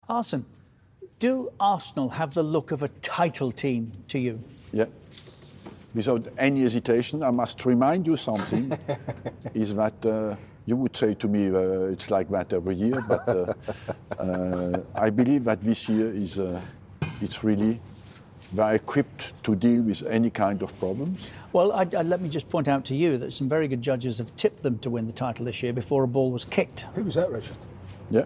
Arsène, do Arsenal have the look of a title team to you? Yeah. Without any hesitation, I must remind you something, is that you would say to me it's like that every year, but I believe that this year it's really they're equipped to deal with any kind of problems. Well, let me just point out to you that some very good judges have tipped them to win the title this year before a ball was kicked. Who was that, Richard? Yeah.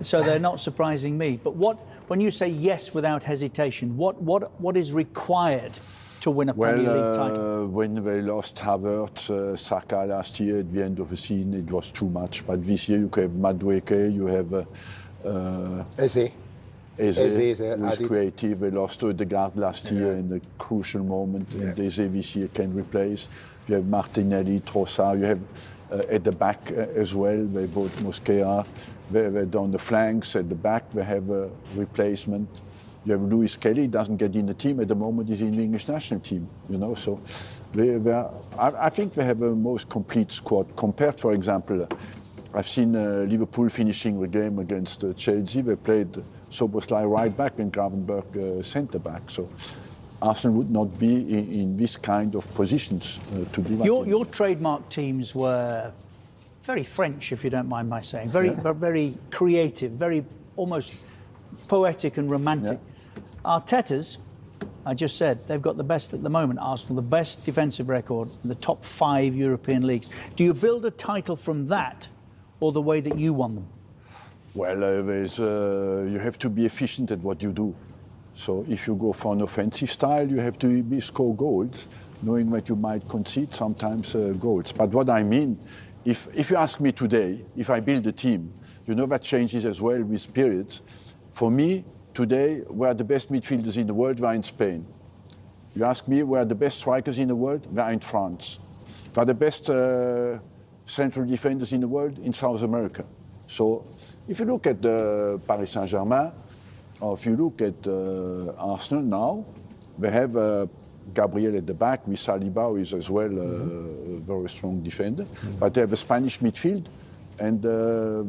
So they're not surprising me. But when you say yes without hesitation, what is required to win a Premier League title? When they lost Havertz, Saka last year at the end of the season, it was too much. But this year you have Madueke, you have Eze, who's creative. They lost Odegaard last year in a crucial moment. And Eze this year can replace. You have Martinelli, Trossard. You have at the back as well. They bought Mosquera. They're down the flanks. At the back they have a replacement. You have Lewis Kelly, doesn't get in the team at the moment, he's in the English national team, you know, so I think they have a most complete squad compared, for example, I've seen Liverpool finishing the game against Chelsea, they played Szoboszlai right back and Gravenberch centre back, so Arsenal would not be in this kind of positions to do that. Your trademark teams were very French, if you don't mind my saying, very creative, very almost poetic and romantic. Yeah. Arteta's, I just said, they've got the best at the moment, Arsenal, the best defensive record in the top 5 European leagues. Do you build a title from that or the way that you won them? Well, you have to be efficient at what you do. So if you go for an offensive style, you have to score goals, knowing that you might concede sometimes goals. But what I mean, if you ask me today, if I build a team, you know that changes as well with periods. For me, today, where the best midfielders in the world were in Spain. You ask me where the best strikers in the world were in France. Where the best central defenders in the world in South America. So if you look at Paris Saint-Germain, or if you look at Arsenal now, they have Gabriel at the back with Saliba, who is as well a very strong defender. But they have a Spanish midfield and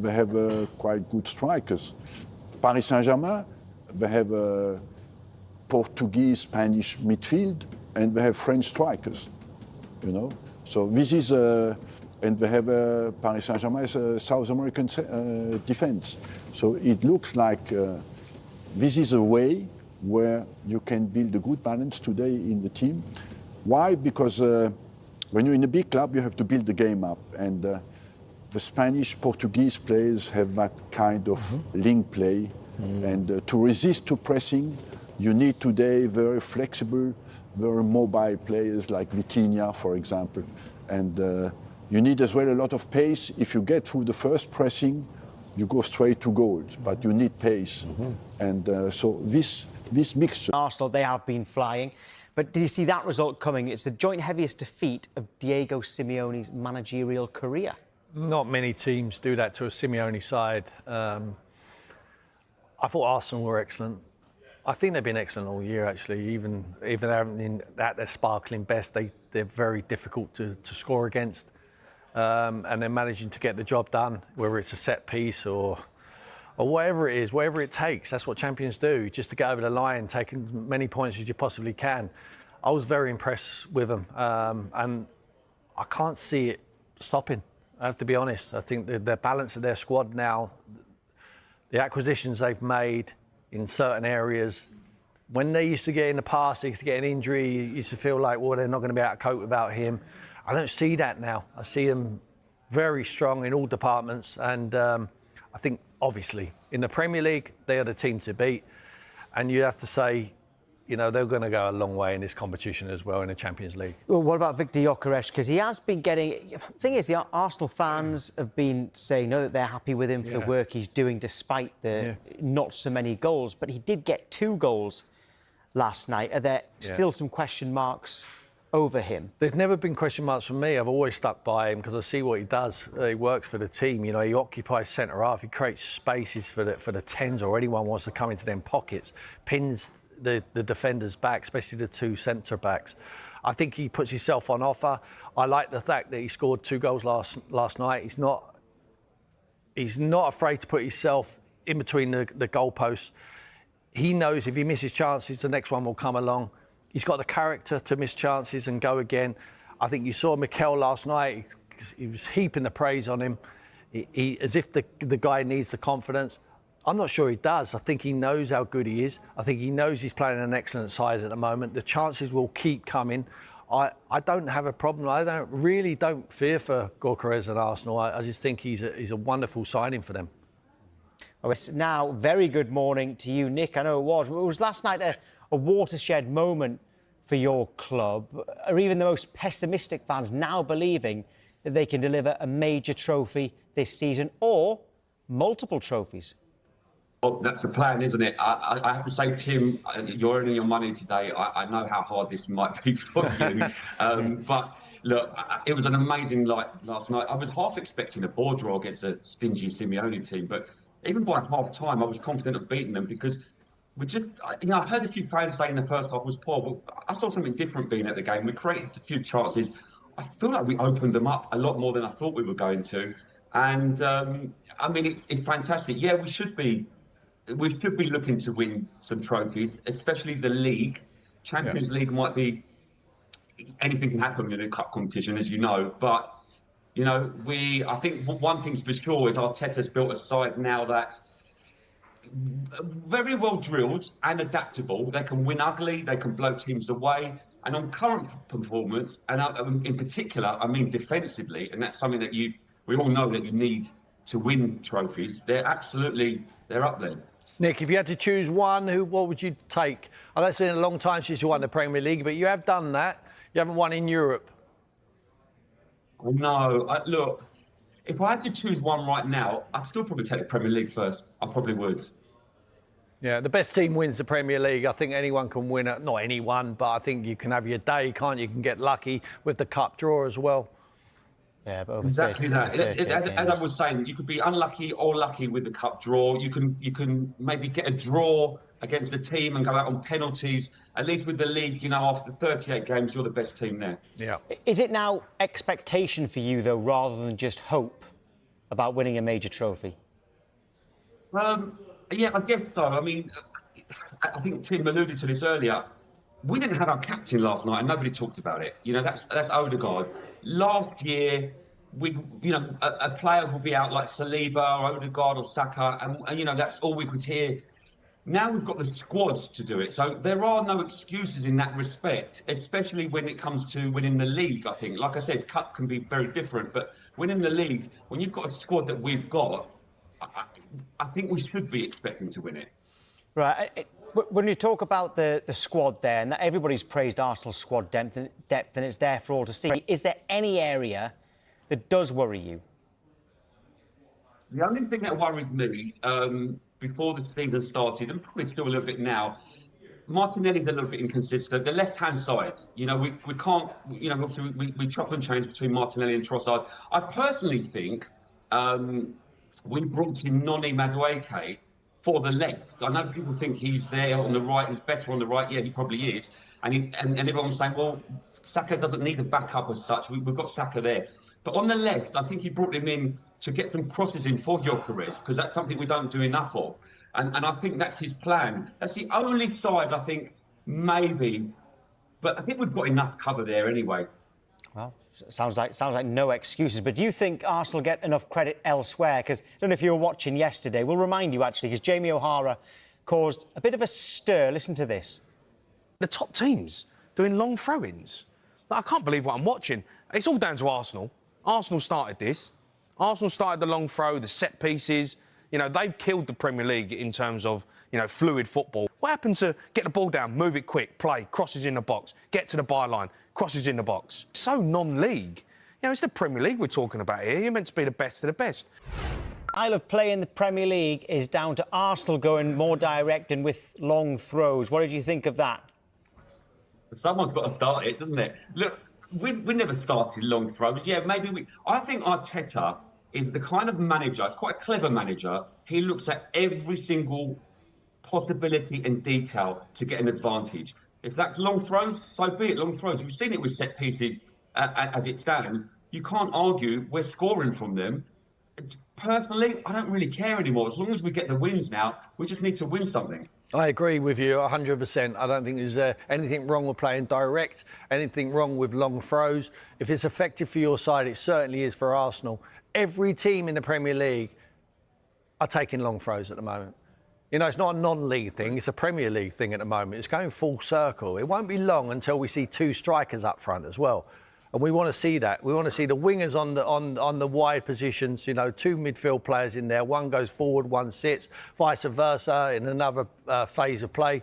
they have quite good strikers. Paris Saint-Germain, they have a Portuguese, Spanish midfield, and they have French strikers, you know. So this is, and they have Paris Saint-Germain as a South American defense. So it looks like this is a way where you can build a good balance today in the team. Why? Because when you're in a big club, you have to build the game up, and the Spanish, Portuguese players have that kind of link play. And to resist to pressing, you need today very flexible, very mobile players like Vitinha, for example. And you need as well a lot of pace. If you get through the first pressing, you go straight to goals, but you need pace. And so this mixture. Arsenal, they have been flying. But did you see that result coming? It's the joint heaviest defeat of Diego Simeone's managerial career. Not many teams do that to a Simeone side. I thought Arsenal were excellent. I think they've been excellent all year, actually. Even if they haven't been at their sparkling best, they're very difficult to score against. And they're managing to get the job done, whether it's a set piece or whatever it is, whatever it takes. That's what champions do, just to get over the line, take as many points as you possibly can. I was very impressed with them, and I can't see it stopping. I have to be honest. I think the balance of their squad now, the acquisitions they've made in certain areas, when they used to get in the past, they used to get an injury, you used to feel like, well, they're not going to be able to cope without him. I don't see that now. I see them very strong in all departments, and I think, obviously, in the Premier League, they are the team to beat, and you have to say, you know, they're going to go a long way in this competition as well in the Champions League. Well, what about Victor Gyökeres? Because he has been getting... The thing is, the Arsenal fans have been saying, no, that they're happy with him for the work he's doing despite the not so many goals. But he did get 2 goals last night. Are there still some question marks over him? There's never been question marks from me. I've always stuck by him because I see what he does. He works for the team. You know, he occupies centre half. He creates spaces for the 10s or anyone wants to come into them pockets. Pins the defenders back, especially the 2 centre backs. I think he puts himself on offer. I like the fact that he scored 2 goals last night. He's not afraid to put himself in between the goalposts. He knows if he misses chances, the next one will come along. He's got the character to miss chances and go again. I think you saw Mikel last night. He was heaping the praise on him, as if the guy needs the confidence. I'm not sure he does. I think he knows how good he is. I think he knows he's playing an excellent side at the moment. The chances will keep coming. I don't have a problem. I don't fear for Gyökeres and Arsenal. I just think he's a wonderful signing for them. Oh, it's now very good morning to you, Nick. I know it was last night a watershed moment for your club. Are even the most pessimistic fans now believing that they can deliver a major trophy this season or multiple trophies? Well, that's the plan, isn't it? I have to say, Tim, you're earning your money today. I know how hard this might be for you. But look, it was an amazing night last night. I was half expecting a ball draw against a stingy Simeone team, but even by half time, I was confident of beating them because we just, I heard a few fans saying the first half was poor, but I saw something different being at the game. We created a few chances. I feel like we opened them up a lot more than I thought we were going to. And I mean, it's fantastic. Yeah, we should be looking to win some trophies, especially the league. Champions League might be, anything can happen in a cup competition, as you know. But, I think one thing's for sure is Arteta's built a side now that's very well drilled and adaptable. They can win ugly, they can blow teams away. And on current performance, and in particular, I mean defensively, and that's something that we all know that you need to win trophies. They're up there. Nick, if you had to choose one, what would you take? I know it's been a long time since you won the Premier League, but you have done that. You haven't won in Europe. No, look, if I had to choose one right now, I'd still probably take the Premier League first. I probably would. Yeah, the best team wins the Premier League. I think anyone can win it. Not anyone, but I think you can have your day, can't you? You can get lucky with the cup draw as well. Yeah, but exactly that. As I was saying, you could be unlucky or lucky with the cup draw. You can maybe get a draw against the team and go out on penalties. At least with the league, after 38 games, you're the best team there. Yeah. Is it now expectation for you, though, rather than just hope about winning a major trophy? Yeah, I guess so. I mean, I think Tim alluded to this earlier. We didn't have our captain last night, and nobody talked about it. That's Odegaard. Last year, a player would be out like Saliba or Odegaard or Saka, and that's all we could hear. Now we've got the squads to do it, so there are no excuses in that respect, especially when it comes to winning the league. I think, like I said, cup can be very different, but winning the league, when you've got a squad that we've got, I think we should be expecting to win it. Right. When you talk about the squad there, and that everybody's praised Arsenal's squad depth, and it's there for all to see, is there any area that does worry you? The only thing that worried me before the season started, and probably still a little bit now, Martinelli's a little bit inconsistent. The left-hand side, we can't, obviously we chop and change between Martinelli and Trossard. I personally think we brought in Noni Madueke for the left. I know people think he's there on the right, he's better on the right. Yeah, he probably is. And everyone's saying, well, Saka doesn't need a backup as such. We've got Saka there. But on the left, I think he brought him in to get some crosses in for Gyökeres, because that's something we don't do enough of. And I think that's his plan. That's the only side I think maybe, but I think we've got enough cover there anyway. Well, sounds like no excuses. But do you think Arsenal get enough credit elsewhere? Because I don't know if you were watching yesterday. We'll remind you, actually, because Jamie O'Hara caused a bit of a stir. Listen to this. The top teams doing long throw-ins. I can't believe what I'm watching. It's all down to Arsenal. Arsenal started this. Arsenal started the long throw, the set pieces. They've killed the Premier League in terms of, fluid football. What happened to get the ball down, move it quick, play, crosses in the box, get to the byline, crosses in the box? So non-league. It's the Premier League we're talking about here. You're meant to be the best of the best. Style of play in the Premier League is down to Arsenal going more direct and with long throws. What did you think of that? Someone's got to start it, doesn't it? Look, we never started long throws. Yeah, maybe I think Arteta is the kind of manager, it's quite a clever manager. He looks at every single possibility and detail to get an advantage. If that's long throws, so be it, long throws. We've seen it with set pieces as it stands. You can't argue we're scoring from them. personally, I don't really care anymore. As long as we get the wins now, we just need to win something. I agree with you 100%. I don't think there's anything wrong with playing direct, anything wrong with long throws. If it's effective for your side, it certainly is for Arsenal. Every team in the Premier League are taking long throws at the moment. You know, it's not a non-league thing, it's a Premier League thing at the moment. It's going full circle. It won't be long until we see 2 strikers up front as well. And we want to see that. We want to see the wingers on the wide positions, you know, 2 midfield players in there. One goes forward, one sits, vice versa in another phase of play.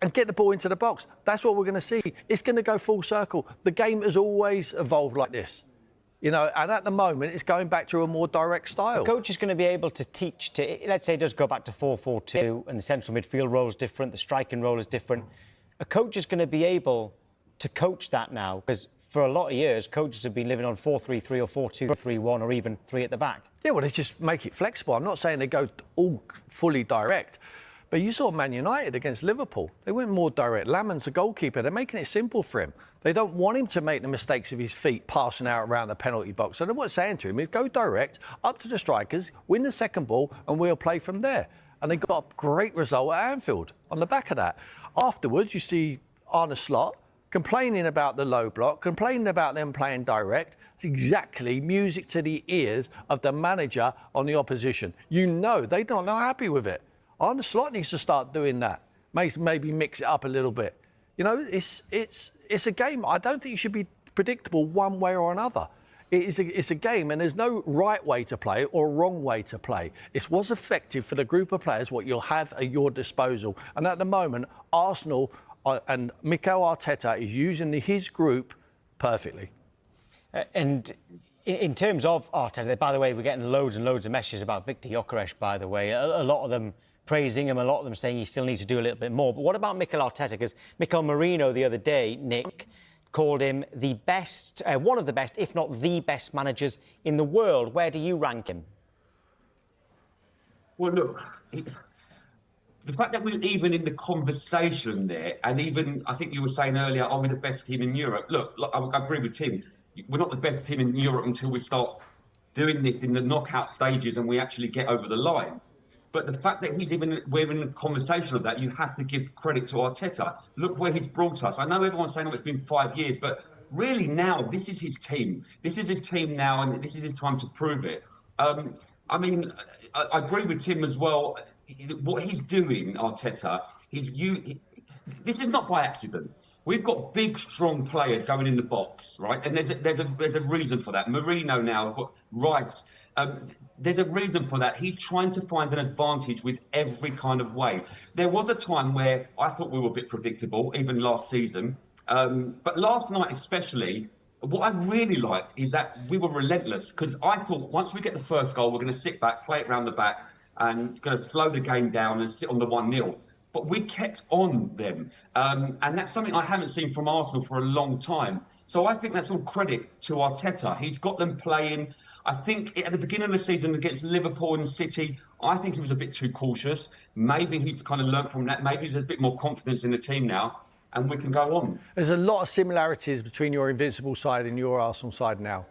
And get the ball into the box. That's what we're going to see. It's going to go full circle. The game has always evolved like this. You know, and at the moment, it's going back to a more direct style. The coach is going to be able to teach to, let's say it does go back to 4-4-2 and the central midfield role is different, the striking role is different. A coach is going to be able to coach that now, because for a lot of years, coaches have been living on 4-3-3 or 4-2-3-1 or even 3 at the back. Yeah, well, they just make it flexible. I'm not saying they go all fully direct. But you saw Man United against Liverpool. They went more direct. Lamon's the goalkeeper. They're making it simple for him. They don't want him to make the mistakes of his feet passing out around the penalty box. So what's saying to him is go direct, up to the strikers, win the second ball, and we'll play from there. And they got a great result at Anfield on the back of that. Afterwards, you see Arne Slot complaining about the low block, complaining about them playing direct. It's exactly music to the ears of the manager on the opposition. You know, they're not happy with it. Arne Slot needs to start doing that. Maybe mix it up a little bit. You know, it's a game. I don't think it should be predictable one way or another. It's a game, and there's no right way to play or wrong way to play. It's what's effective for the group of players, what you'll have at your disposal. And at the moment, Arsenal and Mikel Arteta is using his group perfectly. And in terms of Arteta, by the way, we're getting loads and loads of messages about Viktor Gyökeres, by the way. A lot of them praising him, a lot of them saying he still needs to do a little bit more. But what about Mikel Arteta? Because Mikel Marino the other day, Nick, called him the best, one of the best, if not the best managers in the world. Where do you rank him? Well, look, the fact that we're even in the conversation there, and even, I think you were saying earlier, are we the best team in Europe? Look, I agree with Tim. We're not the best team in Europe until we start doing this in the knockout stages and we actually get over the line. But the fact that we're in a conversation of that, you have to give credit to Arteta. Look where he's brought us. I know everyone's saying, oh, it's been 5 years, but really now, this is his team. This is his team now, and this is his time to prove it. I mean, I agree with Tim as well. What he's doing, Arteta, this is not by accident. We've got big, strong players going in the box, right? And there's a reason for that. Marino now, I've got Rice. There's a reason for that. He's trying to find an advantage with every kind of way. There was a time where I thought we were a bit predictable, even last season. But last night especially, what I really liked is that we were relentless, because I thought once we get the first goal, we're going to sit back, play it around the back, and going to slow the game down and sit on the 1-0. But we kept on them. And that's something I haven't seen from Arsenal for a long time. So I think that's all credit to Arteta. He's got them playing. I think at the beginning of the season against Liverpool and City, I think he was a bit too cautious. Maybe he's kind of learnt from that. Maybe there's a bit more confidence in the team now, and we can go on. There's a lot of similarities between your Invincible side and your Arsenal side now.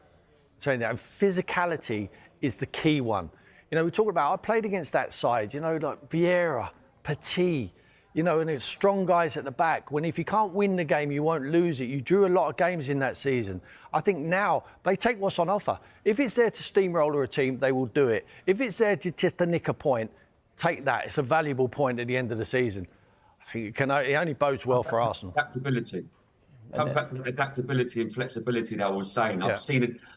And physicality is the key one. You know, we talk about, I played against that side, you know, like Vieira, Petit, you know, and it's strong guys at the back. When if you can't win the game, you won't lose it. You drew a lot of games in that season. I think now they take what's on offer. If it's there to steamroller a team, they will do it. If it's there to just to nick a point, take that. It's a valuable point at the end of the season. I think it only bodes well for Arsenal. Adaptability. Comes back to the adaptability and flexibility that I was saying. Yeah.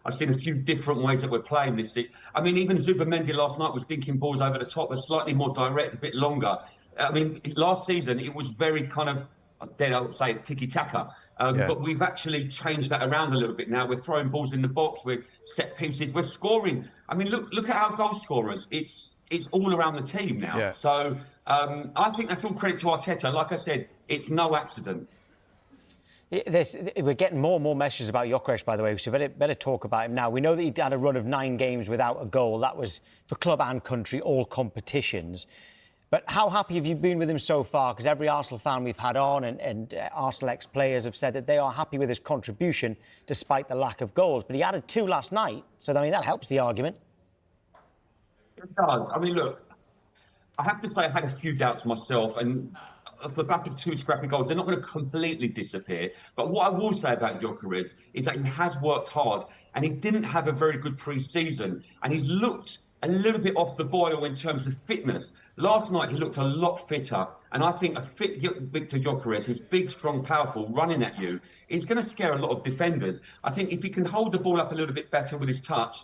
I've seen a few different ways that we're playing this season. I mean, even Zubimendi last night was dinking balls over the top, a slightly more direct, a bit longer. I mean, last season it was very kind of, I would say, tiki-taka. But we've actually changed that around a little bit now. We're throwing balls in the box, we're set pieces, we're scoring. I mean, look at our goal scorers. It's all around the team now. Yeah. So I think that's all credit to Arteta. Like I said, it's no accident. We're getting more and more messages about Gyökeres, by the way, so better talk about him now. We know that he had a run of 9 games without a goal. That was for club and country, all competitions. But how happy have you been with him so far? Because every Arsenal fan we've had on and Arsenal ex-players have said that they are happy with his contribution despite the lack of goals. But he added 2 last night, so I mean, that helps the argument. It does. I mean, look, I have to say I had a few doubts myself, and off the back of 2 scrappy goals, they're not going to completely disappear. But what I will say about Gyökeres is that he has worked hard, and he didn't have a very good pre-season, and he's looked a little bit off the boil in terms of fitness. Last night he looked a lot fitter, and I think a fit Victor Gyökeres, who's big, strong, powerful, running at you, is going to scare a lot of defenders. I think if he can hold the ball up a little bit better with his touch,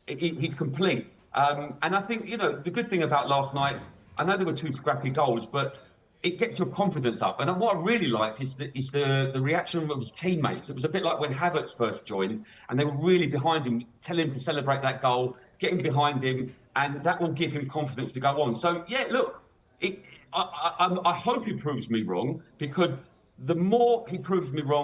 he's complete. And I think, you know, the good thing about last night, I know there were 2 scrappy goals, but it gets your confidence up. And what I really liked is the reaction of his teammates. It was a bit like when Havertz first joined, and they were really behind him, telling him to celebrate that goal, getting behind him, and that will give him confidence to go on. So, yeah, look, I hope he proves me wrong, because the more he proves me wrong,